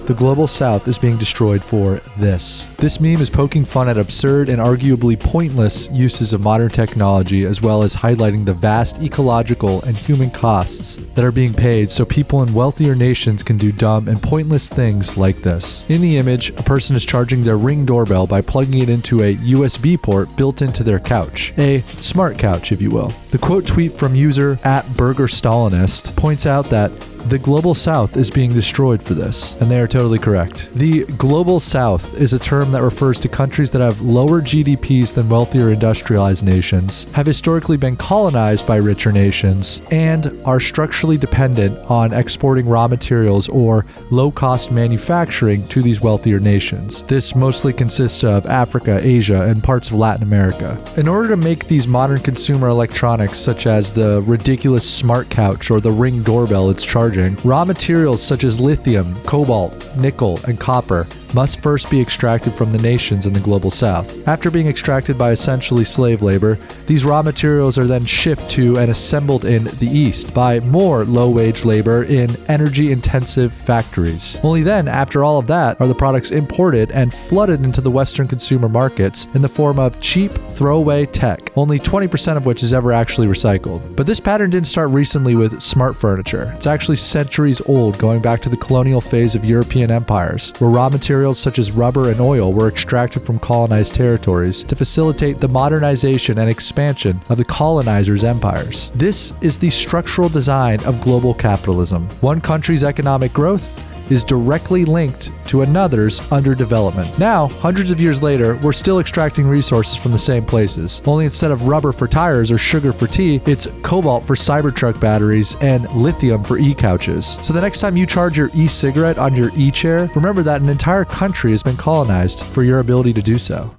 The global south is being destroyed for this. This meme is poking fun at absurd and arguably pointless uses of modern technology, as well as highlighting the vast ecological and human costs that are being paid so people in wealthier nations can do dumb and pointless things like this. In the image, a person is charging their Ring doorbell by plugging it into a USB port built into their couch. A smart couch, if you will. The quote tweet from user @BurgerStalinist points out that the global south is being destroyed for this, and they are totally correct. The global south is a term that refers to countries that have lower GDPs than wealthier industrialized nations, have historically been colonized by richer nations, and are structurally dependent on exporting raw materials or low-cost manufacturing to these wealthier nations. This mostly consists of Africa, Asia, and parts of Latin America. In order to make these modern consumer electronics, such as the ridiculous smart couch or the Ring doorbell it's charging, raw materials such as lithium, cobalt, nickel, and copper must first be extracted from the nations in the global south. After being extracted by essentially slave labor, these raw materials are then shipped to and assembled in the east by more low-wage labor in energy-intensive factories. Only then, after all of that, are the products imported and flooded into the Western consumer markets in the form of cheap, throwaway tech, only 20% of which is ever actually recycled. But this pattern didn't start recently with smart furniture. It's actually centuries old, going back to the colonial phase of European empires, where raw materials such as rubber and oil were extracted from colonized territories to facilitate the modernization and expansion of the colonizers' empires. This is the structural design of global capitalism. One country's economic growth is directly linked to another's underdevelopment. Now, hundreds of years later, we're still extracting resources from the same places. Only instead of rubber for tires or sugar for tea, it's cobalt for Cybertruck batteries and lithium for e-couches. So the next time you charge your e-cigarette on your e-chair, remember that an entire country has been colonized for your ability to do so.